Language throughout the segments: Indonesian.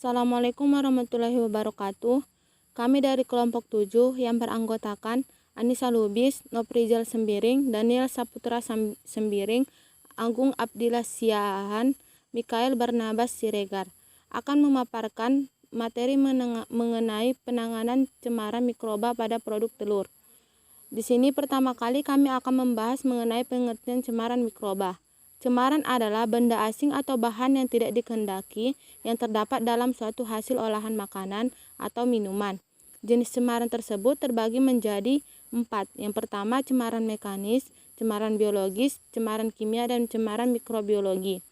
Assalamualaikum warahmatullahi wabarakatuh. Kami dari kelompok 7 yang beranggotakan Anissa Lubis, Noprizal Sembiring, Daniel Saputra Sembiring, Agung Abdillah Siahan, Mikael Barnabas Siregar akan memaparkan materi mengenai penanganan cemaran mikroba pada produk telur. Di sini pertama kali kami akan membahas mengenai pengertian cemaran mikroba. Cemaran adalah benda asing atau bahan yang tidak dikehendaki yang terdapat dalam suatu hasil olahan makanan atau minuman. Jenis cemaran tersebut terbagi menjadi 4. Yang pertama cemaran mekanis, cemaran biologis, cemaran kimia, dan cemaran mikrobiologi.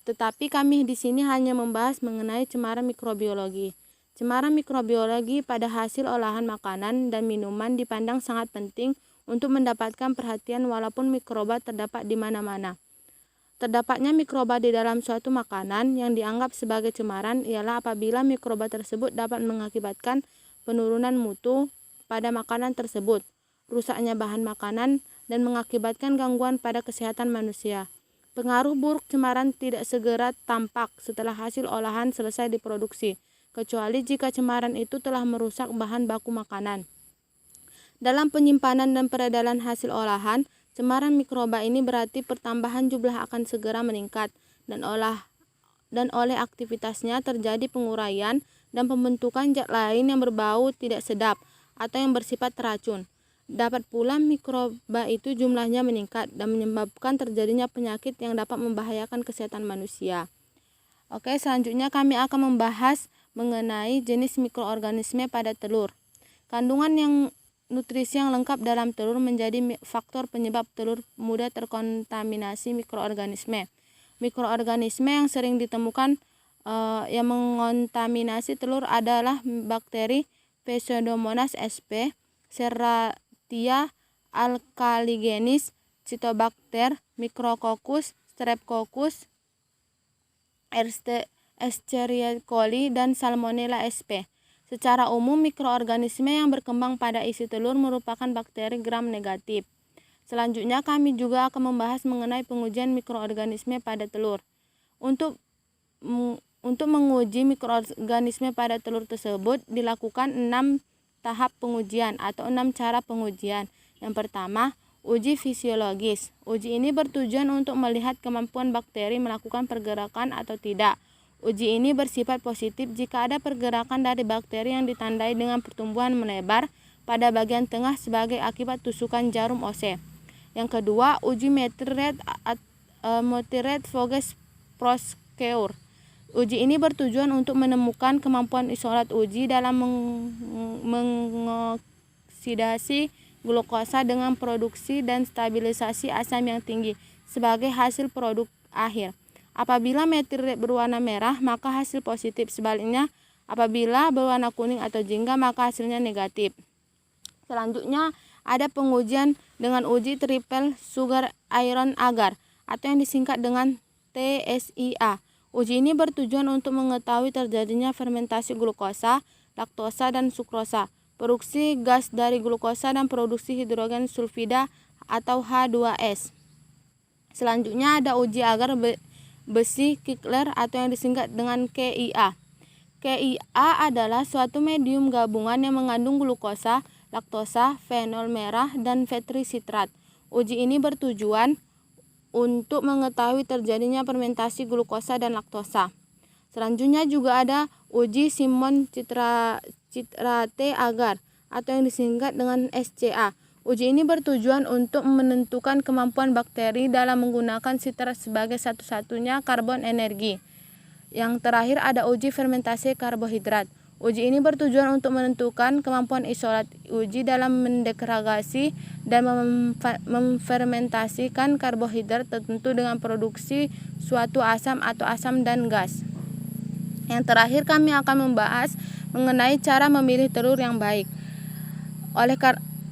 Tetapi kami di sini hanya membahas mengenai cemaran mikrobiologi. Cemaran mikrobiologi pada hasil olahan makanan dan minuman dipandang sangat penting untuk mendapatkan perhatian walaupun mikroba terdapat di mana-mana. Terdapatnya mikroba di dalam suatu makanan yang dianggap sebagai cemaran ialah apabila mikroba tersebut dapat mengakibatkan penurunan mutu pada makanan tersebut, rusaknya bahan makanan, dan mengakibatkan gangguan pada kesehatan manusia. Pengaruh buruk cemaran tidak segera tampak setelah hasil olahan selesai diproduksi, kecuali jika cemaran itu telah merusak bahan baku makanan. Dalam penyimpanan dan peredaran hasil olahan, cemaran mikroba ini berarti pertambahan jumlah akan segera meningkat dan oleh aktivitasnya terjadi penguraian dan pembentukan zat lain yang berbau tidak sedap atau yang bersifat racun. Dapat pula mikroba itu jumlahnya meningkat dan menyebabkan terjadinya penyakit yang dapat membahayakan kesehatan manusia. Oke, selanjutnya kami akan membahas mengenai jenis mikroorganisme pada telur. Kandungan nutrisi yang lengkap dalam telur menjadi faktor penyebab telur mudah terkontaminasi mikroorganisme. Mikroorganisme yang sering ditemukan yang mengontaminasi telur adalah bakteri Pseudomonas sp, Serratia alkaligenis, Citobacter, Micrococcus, Streptococcus, Escherichia coli, dan Salmonella sp. Secara umum, mikroorganisme yang berkembang pada isi telur merupakan bakteri gram negatif. Selanjutnya, kami juga akan membahas mengenai pengujian mikroorganisme pada telur. Untuk menguji mikroorganisme pada telur tersebut, dilakukan 6 tahap pengujian atau 6 cara pengujian. Yang pertama, uji fisiologis. Uji ini bertujuan untuk melihat kemampuan bakteri melakukan pergerakan atau tidak. Uji ini bersifat positif jika ada pergerakan dari bakteri yang ditandai dengan pertumbuhan melebar pada bagian tengah sebagai akibat tusukan jarum OC. Yang kedua, uji multirate Voges Prosecutor. Uji ini bertujuan untuk menemukan kemampuan isolat uji dalam mengoksidasi glukosa dengan produksi dan stabilisasi asam yang tinggi sebagai hasil produk akhir. Apabila metilrate berwarna merah, maka hasil positif. Sebaliknya, apabila berwarna kuning atau jingga, maka hasilnya negatif. Selanjutnya, ada pengujian dengan uji triple sugar iron agar atau yang disingkat dengan TSIA. Uji ini bertujuan untuk mengetahui terjadinya fermentasi glukosa, laktosa, dan sukrosa, produksi gas dari glukosa, dan produksi hidrogen sulfida atau H2S. Selanjutnya ada uji agar besi Kigler atau yang disingkat dengan KIA. KIA adalah suatu medium gabungan yang mengandung glukosa, laktosa, fenol merah, dan petricitrat. Uji ini bertujuan untuk mengetahui terjadinya fermentasi glukosa dan laktosa. Selanjutnya juga ada uji Simon citrate agar atau yang disingkat dengan SCA. Uji ini bertujuan untuk menentukan kemampuan bakteri dalam menggunakan sitrat sebagai satu-satunya karbon energi. Yang terakhir ada uji fermentasi karbohidrat. Uji ini bertujuan untuk menentukan kemampuan isolat uji dalam mendegradasi dan memfermentasikan karbohidrat tertentu dengan produksi suatu asam atau asam dan gas. Yang terakhir kami akan membahas mengenai cara memilih telur yang baik.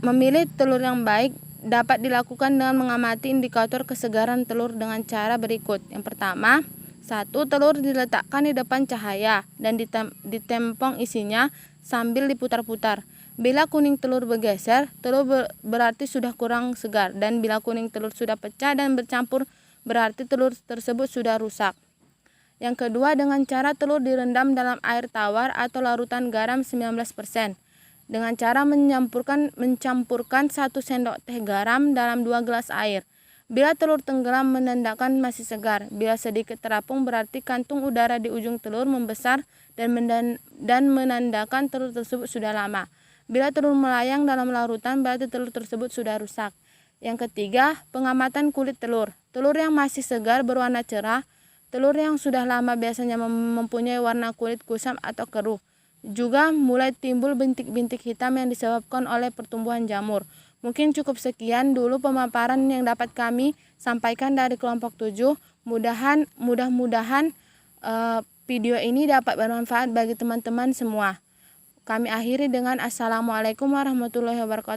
Memilih telur yang baik dapat dilakukan dengan mengamati indikator kesegaran telur dengan cara berikut. Yang pertama, 1. Telur diletakkan di depan cahaya dan ditempong isinya sambil diputar-putar. Bila kuning telur bergeser, telur berarti sudah kurang segar, dan bila kuning telur sudah pecah dan bercampur, berarti telur tersebut sudah rusak. Yang kedua, dengan cara telur direndam dalam air tawar atau larutan garam 19%. Dengan cara mencampurkan 1 sendok teh garam dalam 2 gelas air. Bila telur tenggelam menandakan masih segar. Bila sedikit terapung berarti kantung udara di ujung telur membesar dan menandakan telur tersebut sudah lama. Bila telur melayang dalam larutan berarti telur tersebut sudah rusak. Yang ketiga, pengamatan kulit telur. Telur yang masih segar berwarna cerah. Telur yang sudah lama biasanya mempunyai warna kulit kusam atau keruh. Juga mulai timbul bintik-bintik hitam yang disebabkan oleh pertumbuhan jamur. Mungkin cukup sekian dulu pemaparan yang dapat kami sampaikan dari kelompok 7. Mudah-mudahan video ini dapat bermanfaat bagi teman-teman semua. Kami akhiri dengan Assalamualaikum warahmatullahi wabarakatuh.